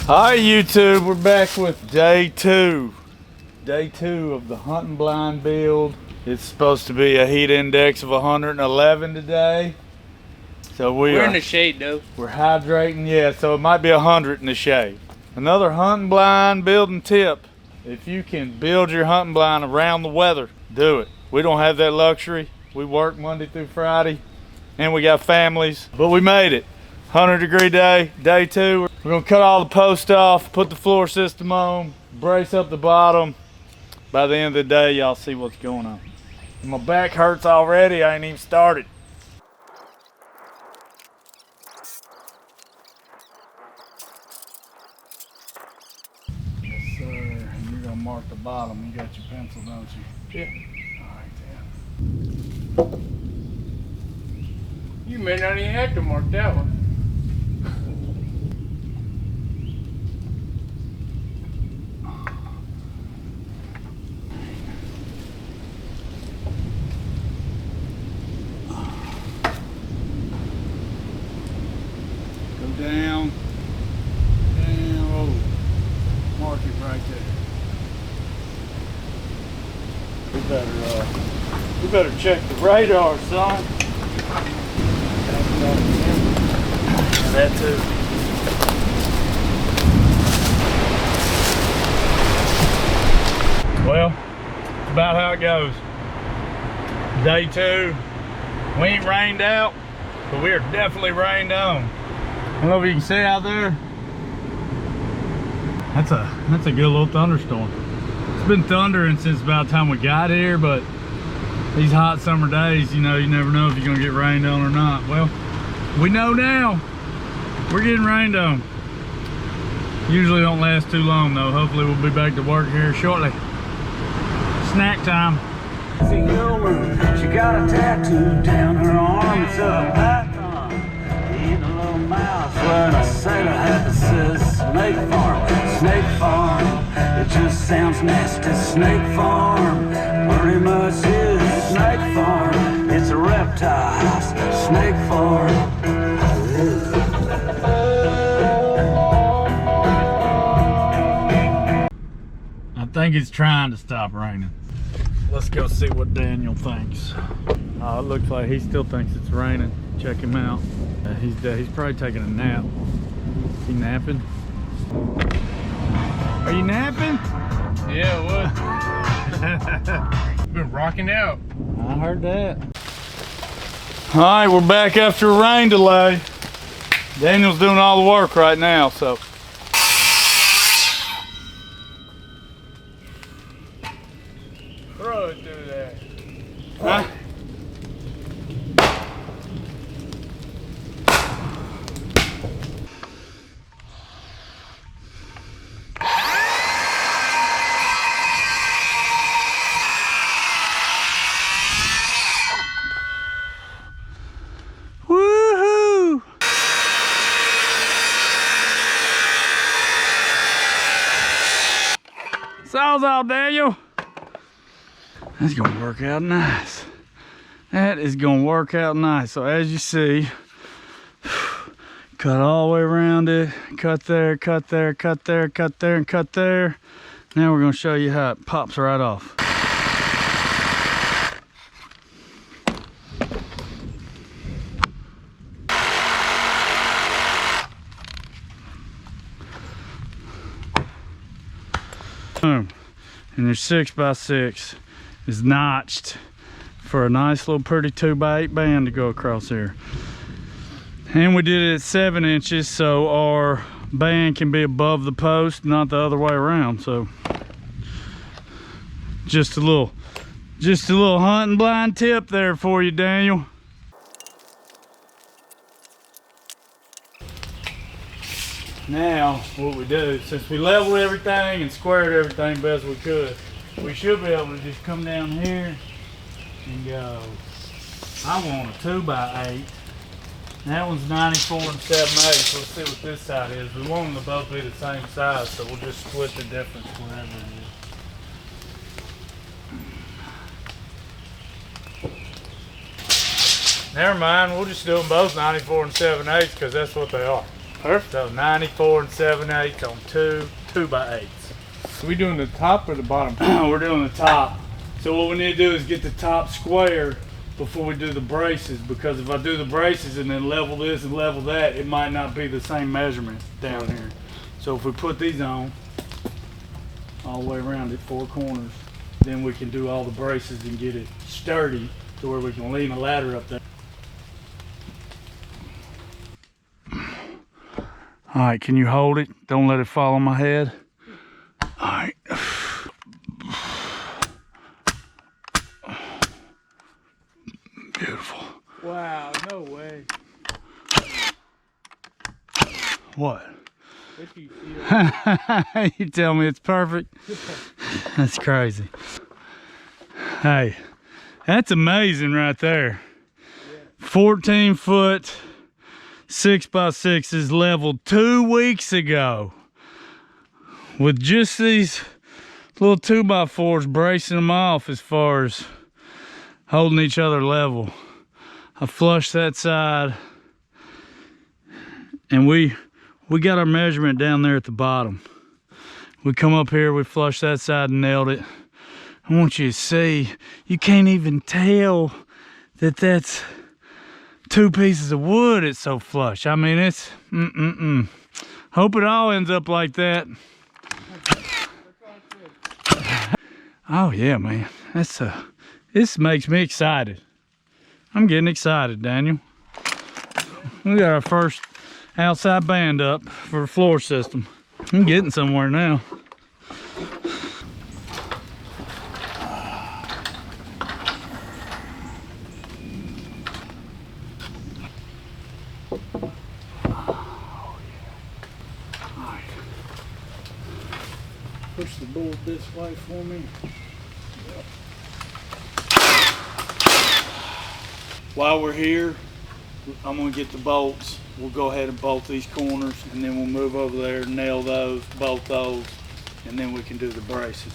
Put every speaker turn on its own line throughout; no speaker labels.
Hi YouTube, we're back with day two of the hunting blind build. It's supposed to be a heat index of 111 today. So we're
in the shade though.
We're hydrating, yeah, so it might be 100 in the shade. Another hunting blind building tip. If you can build your hunting blind around the weather, do it. We don't have that luxury. We work Monday through Friday and we got families, but we made it. 100-degree day, day two. We're gonna cut all the posts off, put the floor system on, brace up the bottom. By the end of the day, y'all see what's going on. My back hurts already, I ain't even started. Yes, sir. And you're gonna mark the bottom. You got your pencil, don't you?
Yeah.
All right, then.
You may not even have to mark that one.
Go down, oh, mark it right there. We better check the radar, son. That too. Well, it's about how it goes. Day two, we ain't rained out, but we are definitely rained on. I don't know if you can see out there. That's a good little thunderstorm. It's been thundering since about the time we got here, but these hot summer days, you know, you never know if you're gonna get rained on or not. Well, we know now. We're getting rained on. Usually don't last too long though. Hopefully we'll be back to work here shortly. Snack time.
See your woman, she got a tattoo down her arm. It's a python in a little mouse. When a sailor hat that says Snake Farm, Snake Farm. It just sounds nasty. Snake Farm, pretty much is Snake Farm. It's a reptile house, Snake Farm.
I think it's trying to stop raining. Let's go see what Daniel thinks. It looks like he still thinks it's raining. Check him out. He's probably taking a nap. Is he napping? Are you napping?
Yeah, what? Been rocking out.
I heard that. All right, we're back after a rain delay. Daniel's doing all the work right now, so.
Throw it through there.
Huh? Woohoo! Sawzall, Daniel. That's gonna work out nice. That is gonna work out nice. So as you see, cut all the way around it. Cut there, cut there, cut there, cut there, and cut there. Now we're gonna show you how it pops right off. Boom. And your 6x6 is notched for a nice little pretty 2x8 band to go across here. And we did it at 7 inches, so our band can be above the post, not the other way around. So just a little hunting blind tip there for you, Daniel. Now, what we do, since we leveled everything and squared everything best we could, we should be able to just come down here and go, I want a 2x8. That one's 94 and 7/8. Let's see what this side is. We want them to both be the same size, so we'll just split the difference whatever it is. Never mind, we'll just do them both 94 and 7/8 because that's what they are. Perfect. So 94 7/8 on 2 2x8s.
Are we doing the top or the bottom?
We're doing the top. So what we need to do is get the top square before we do the braces, because if I do the braces and then level this and level that, it might not be the same measurement down here. So if we put these on all the way around it, 4 corners, then we can do all the braces and get it sturdy to where we can lean a ladder up there. All right, can you hold it? Don't let it fall on my head. All right. Beautiful.
Wow, no way.
What?
What do you feel?
You tell me it's perfect? That's crazy. Hey, that's amazing right there. 14 foot 6x6 is leveled 2 weeks ago with just these little 2x4s bracing them off as far as holding each other level. I flushed that side, and we got our measurement down there at the bottom. We come up here, we flushed that side and nailed it. I want you to see, you can't even tell that that's 2 pieces of wood. It's so flush. I mean, it's Hope it all ends up like that. Oh yeah, man, this makes me excited. I'm getting excited, Daniel. We got our first outside band up for a floor system. I'm getting somewhere now. Push the board this way for me. Yep. While we're here, I'm gonna get the bolts. We'll go ahead and bolt these corners, and then we'll move over there, nail those, bolt those, and then we can do the braces.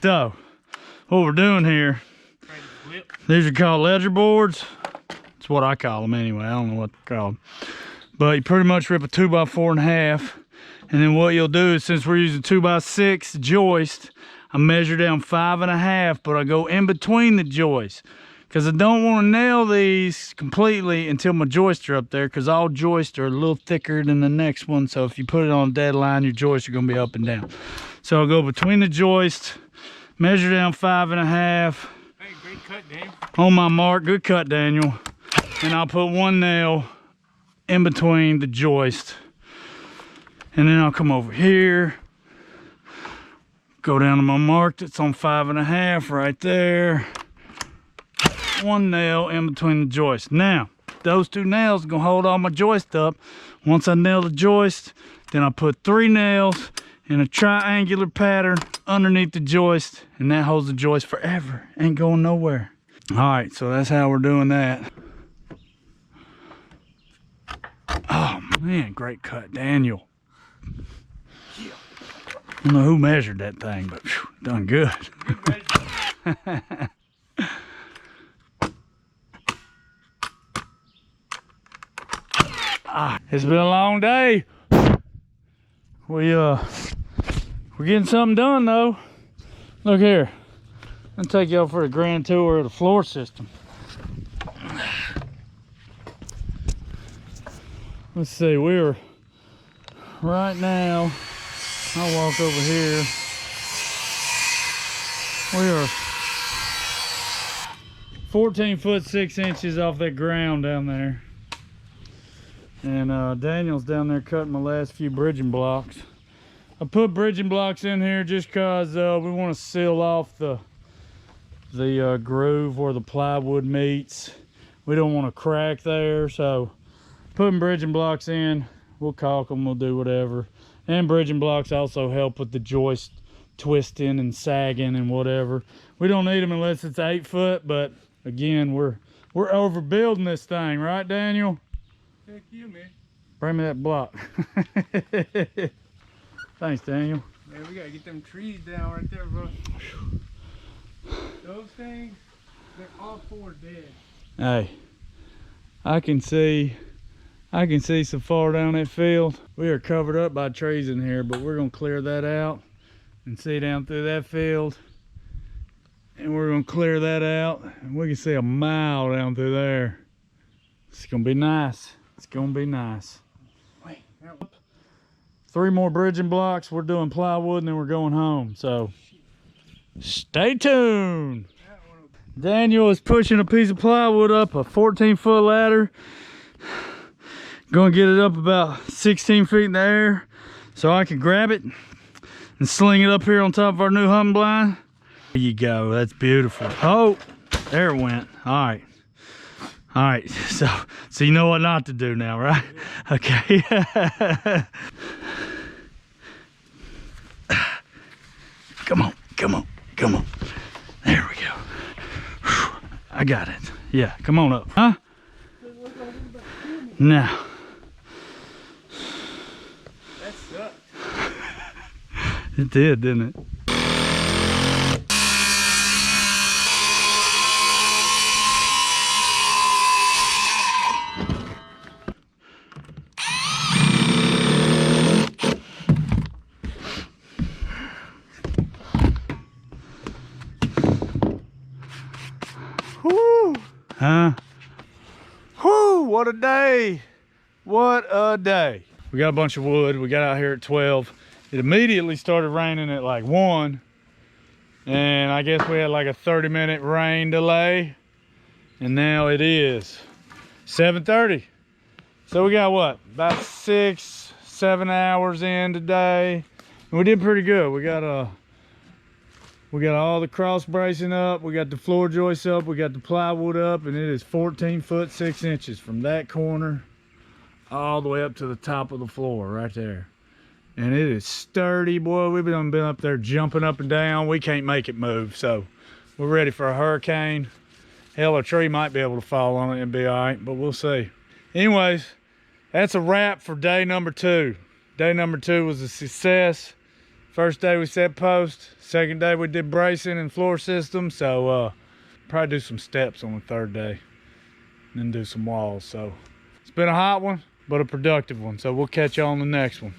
So, what we're doing here, these are called ledger boards. That's what I call them anyway. I don't know what they're called. But you pretty much rip a 2x4 in half. And then what you'll do is, since we're using 2x6 joist, I measure down 5.5, but I go in between the joists. Because I don't want to nail these completely until my joists are up there, because all joists are a little thicker than the next one. So if you put it on a dead line, your joists are going to be up and down. So I'll go between the joists, measure down 5.5.
Hey, great cut, Daniel.
On my mark, good cut, Daniel. And I'll put 1 nail in between the joist. And then I'll come over here, go down to my mark that's on 5.5 right there. 1 nail in between the joists. Now, those 2 nails are gonna hold all my joist up. Once I nail the joist, then I put 3 nails in a triangular pattern underneath the joist, and that holds the joist forever. Ain't going nowhere. All right, so that's how we're doing that. Oh man, great cut, Daniel. I don't know who measured that thing, but whew, done good. It's been a long day. We're getting something done though. Look here. I'll take y'all for a grand tour of the floor system. Let's see, we're right now, I'll walk over here. We are 14 foot 6 inches off that ground down there. And Daniel's down there cutting my last few bridging blocks. I put bridging blocks in here just cause we want to seal off the groove where the plywood meets. We don't want to crack there, so putting bridging blocks in, we'll caulk them, we'll do whatever. And bridging blocks also help with the joist twisting and sagging and whatever. We don't need them unless it's 8 foot, but again, we're overbuilding this thing, right, Daniel?
Heck you, man.
Bring me that block. Thanks, Daniel.
Man, we gotta get them trees down right there, bro. Those things, they're all four dead.
Hey, I can see so far down that field. We are covered up by trees in here, but we're gonna clear that out and see down through that field. And we're gonna clear that out and we can see a mile down through there. It's gonna be nice. It's gonna be nice.
Wait,
3 more bridging blocks. We're doing plywood and then we're going home. So stay tuned. Daniel is pushing a piece of plywood up a 14-foot ladder. Gonna get it up about 16 feet in the air so I can grab it and sling it up here on top of our new hunting blind. There you go. That's beautiful. Oh, there it went. All right. So you know what not to do now, right? Okay. Come on. There we go. I got it. Yeah, come on up. Huh? Now.
that sucked.
It did, didn't it? Whoo! Huh? Whoo! What a day! What a day! We got a bunch of wood. We got out here at 12. It immediately started raining at like 1. And I guess we had like a 30-minute rain delay. And now it is 7:30. So we got what? About 6-7 hours in today. And we did pretty good. We got all the cross bracing up, we got the floor joists up, we got the plywood up, and it is 14 foot 6 inches from that corner all the way up to the top of the floor right there. And it is sturdy, boy. We've been up there jumping up and down. We can't make it move, so we're ready for a hurricane. Hell, a tree might be able to fall on it and be all right, but we'll see. Anyways, that's a wrap for day number 2. Day number 2 was a success. First day we set post. Second day we did bracing and floor system. So probably do some steps on the 3rd day. And then do some walls. So it's been a hot one, but a productive one. So we'll catch you on the next one.